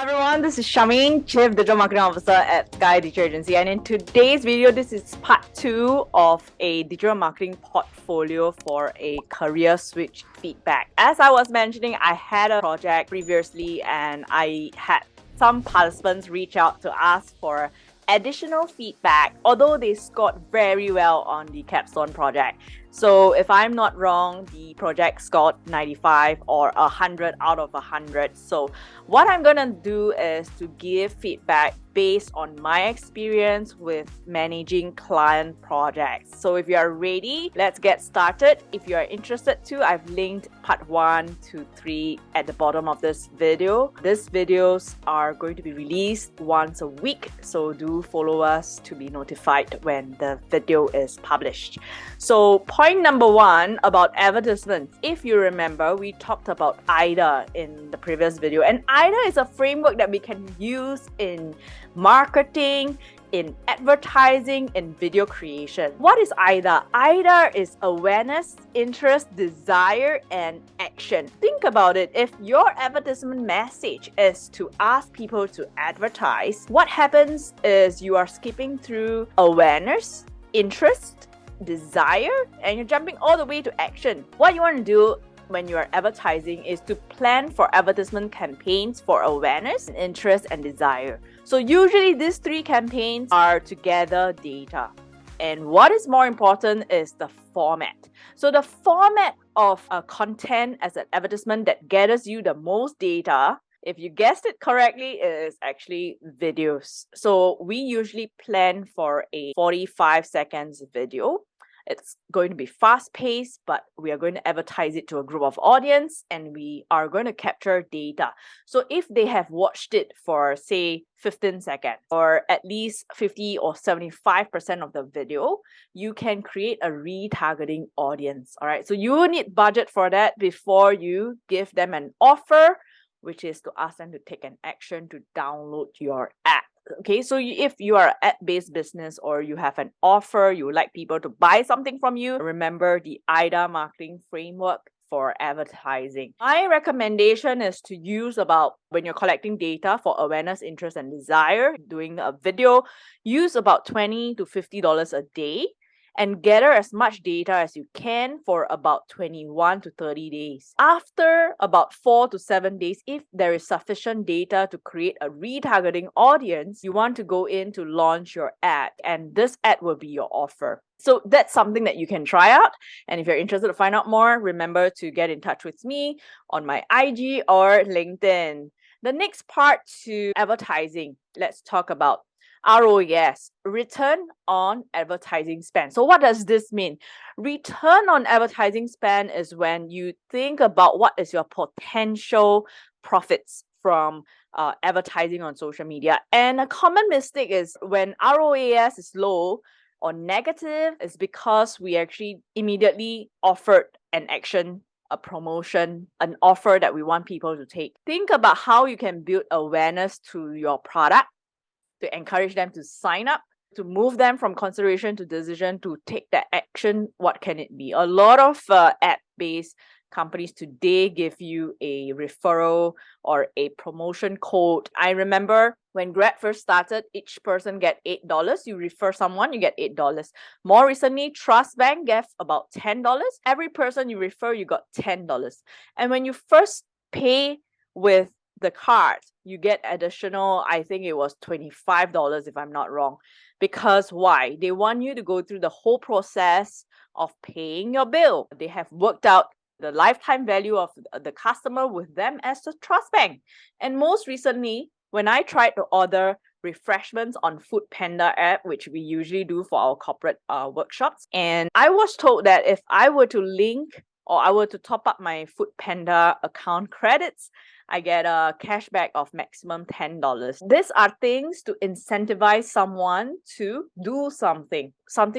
Hi everyone, this is Shamin, Chief Digital Marketing Officer at Sky Digital Agency, and in today's video, this is part 2 of a digital marketing portfolio for a career switch feedback. As I was mentioning, I had a project previously and I had some participants reach out to ask for additional feedback, although they scored very well on the capstone project. So if I'm not wrong, the project scored 95 or 100 out of 100. So what I'm gonna do is to give feedback based on my experience with managing client projects. So if you are ready, let's get started. If you are interested too, I've linked part 1 to 3 at the bottom of this video. These videos are going to be released once a week, so do follow us to be notified when the video is published. So point number 1 about advertisements. If you remember, we talked about AIDA in the previous video, and AIDA is a framework that we can use in marketing, in advertising, in video creation. What is AIDA? AIDA is awareness, interest, desire, and action. Think about it. If your advertisement message is to ask people to advertise, what happens is you are skipping through awareness, interest, desire, and you're jumping all the way to action. What you want to do when you are advertising is to plan for advertisement campaigns for awareness, interest, and desire. So usually these 3 campaigns are to gather data. And what is more important is the format. So the format of a content as an advertisement that gathers you the most data, if you guessed it correctly, is actually videos. So we usually plan for a 45 seconds video. It's going to be fast-paced, but we are going to advertise it to a group of audience and we are going to capture data. So if they have watched it for, say, 15 seconds or at least 50 or 75% of the video, you can create a retargeting audience. All right, so you need budget for that before you give them an offer, which is to ask them to take an action to download your app. Okay, so if you are an app-based business or you have an offer, you would like people to buy something from you, remember the AIDA marketing framework for advertising. My recommendation is to use when you're collecting data for awareness, interest, and desire, doing a video, use about $20 to $50 a day and gather as much data as you can for about 21 to 30 days. After about 4 to 7 days, if there is sufficient data to create a retargeting audience, you want to go in to launch your ad, and this ad will be your offer. So that's something that you can try out. And if you're interested to find out more, remember to get in touch with me on my IG or LinkedIn. The next part to advertising, let's talk about ROAS, return on advertising spend. So what does this mean? Return on advertising spend is when you think about what is your potential profits from advertising on social media. And a common mistake is when ROAS is low or negative is because we actually immediately offered an action, a promotion, an offer that we want people to take. Think about how you can build awareness to your product, to encourage them to sign up, to move them from consideration to decision, to take that action. What can it be? A lot of app-based companies today give you a referral or a promotion code. I remember when Grab first started, each person get $8. You refer someone, you get $8. More recently, Trust Bank gave about $10. Every person you refer, you got $10. And when you first pay with the card, you get additional, I think it was $25 if I'm not wrong. Because why? They want you to go through the whole process of paying your bill. They have worked out the lifetime value of the customer with them as the Trust Bank. And most recently, when I tried to order refreshments on Food Panda app, which we usually do for our corporate workshops, and I was told that if I were to link or I were to top up my Food Panda account credits, I get a cashback of maximum $10. These are things to incentivize someone to do something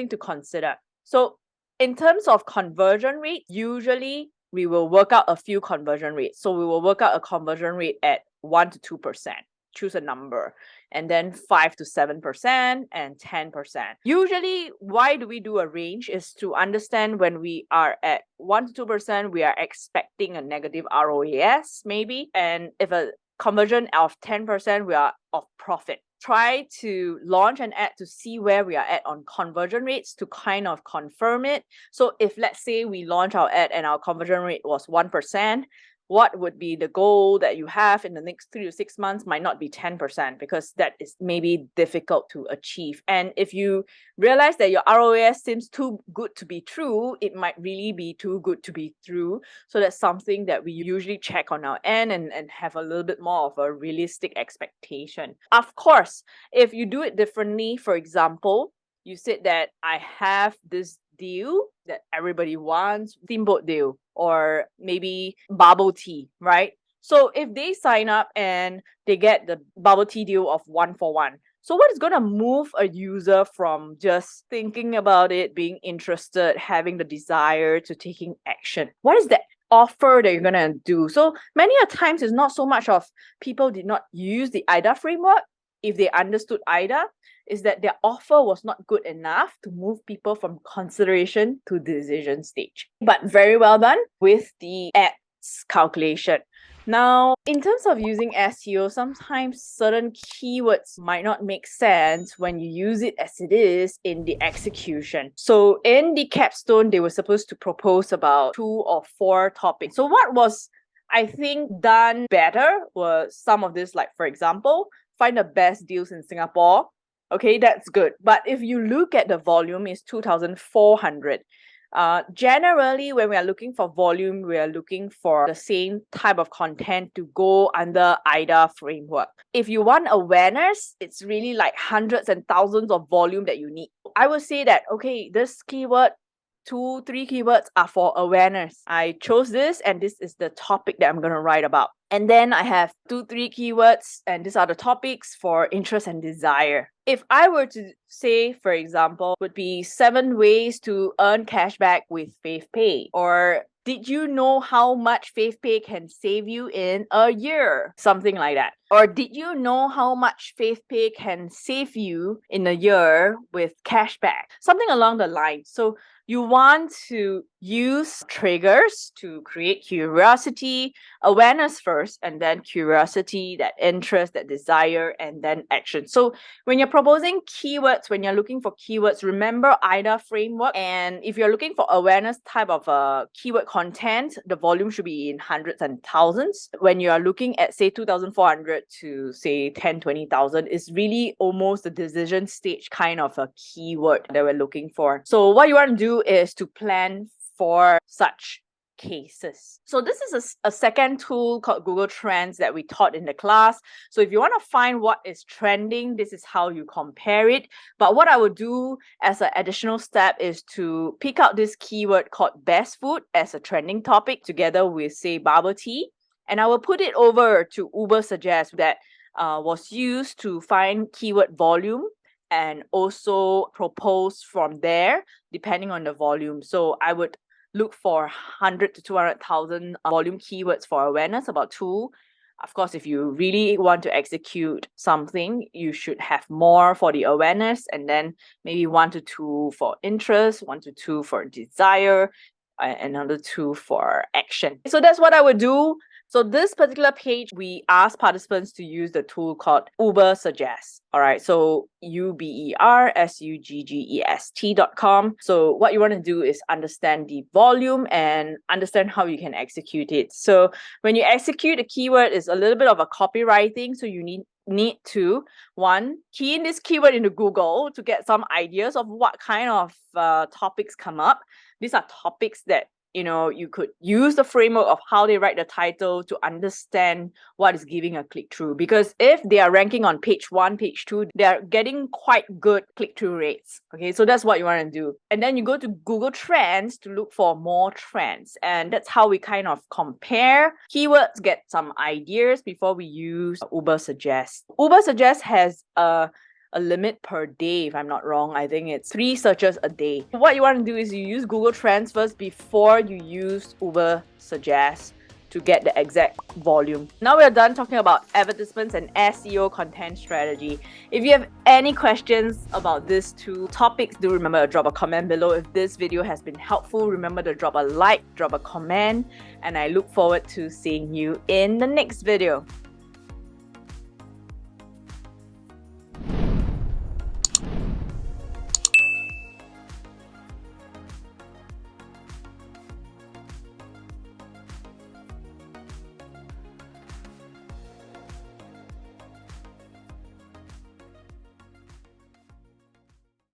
to consider. So in terms of conversion rate, usually we will work out a few conversion rates. So we will work out a conversion rate at 1 to 2%. Choose a number, and then 5 to 7% and 10%. Usually, why do we do a range is to understand when we are at 1 to 2%, we are expecting a negative ROAS maybe. And if a conversion of 10%, we are of profit. Try to launch an ad to see where we are at on conversion rates to kind of confirm it. So if let's say we launch our ad and our conversion rate was 1%, what would be the goal that you have in the next 3 to 6 months might not be 10% because that is maybe difficult to achieve. And if you realize that your ROAS seems too good to be true, it might really be too good to be true. So that's something that we usually check on our end and have a little bit more of a realistic expectation. Of course, if you do it differently, for example, you said that I have this deal that everybody wants, steamboat deal, or maybe bubble tea, right? So if they sign up and they get the bubble tea deal of 1 for 1, so what is going to move a user from just thinking about it, being interested, having the desire to taking action? What is the offer that you're going to do? So many a times it's not so much of people did not use the AIDA framework. If they understood AIDA, is that their offer was not good enough to move people from consideration to decision stage. But very well done with the ads calculation. Now, in terms of using SEO, sometimes certain keywords might not make sense when you use it as it is in the execution. So in the capstone, they were supposed to propose about 2 or 4 topics. So what was, I think, done better was some of this, like for example, find the best deals in Singapore. Okay, that's good. But if you look at the volume, it's 2,400. Generally, when we are looking for volume, we are looking for the same type of content to go under AIDA framework. If you want awareness, it's really like hundreds and thousands of volume that you need. I would say that, okay, this keyword, 2, 3 keywords are for awareness. I chose this and this is the topic that I'm going to write about. And then I have 2, 3 keywords and these are the topics for interest and desire. If I were to say, for example, would be 7 ways to earn cashback with FavePay, or did you know how much FavePay can save you in a year? Something like that. Or did you know how much FavePay can save you in a year with cashback? Something along the line. So you want to use triggers to create curiosity, awareness first, and then curiosity, that interest, that desire, and then action. So when you're proposing keywords, when you're looking for keywords, remember AIDA framework. And if you're looking for awareness type of keyword content, the volume should be in hundreds and thousands. When you are looking at say 2,400 to say 10, 20,000, it's really almost the decision stage kind of a keyword that we're looking for. So what you want to do is to plan for such cases. So this is a second tool called Google Trends that we taught in the class. So if you want to find what is trending, this is how you compare it. But what I would do as an additional step is to pick out this keyword called best food as a trending topic together with say bubble tea. And I will put it over to Uber Suggest that was used to find keyword volume and also propose from there depending on the volume. So I would look for 100 to 200,000 volume keywords for awareness, about 2. Of course, if you really want to execute something, you should have more for the awareness and then maybe 1 to 2 for interest, 1 to 2 for desire, another 2 for action. So that's what I would do. So this particular page, we ask participants to use the tool called Uber Suggest. All right, so ubersuggest.com. So what you want to do is understand the volume and understand how you can execute it. So when you execute a keyword, it's a little bit of a copywriting. So you need to, 1, key in this keyword into Google to get some ideas of what kind of topics come up. These are topics that you could use the framework of how they write the title to understand what is giving a click-through. Because if they are ranking on page 1, page 2, they are getting quite good click-through rates. Okay, so that's what you want to do. And then you go to Google Trends to look for more trends. And that's how we kind of compare keywords, get some ideas before we use Uber Suggest. Uber Suggest has a limit per day, if I'm not wrong. I think it's 3 searches a day. What you want to do is you use Google Trends first before you use Uber Suggest to get the exact volume. Now we're done talking about advertisements and SEO content strategy. If you have any questions about these 2 topics, do remember to drop a comment below. If this video has been helpful, remember to drop a like, drop a comment, and I look forward to seeing you in the next video.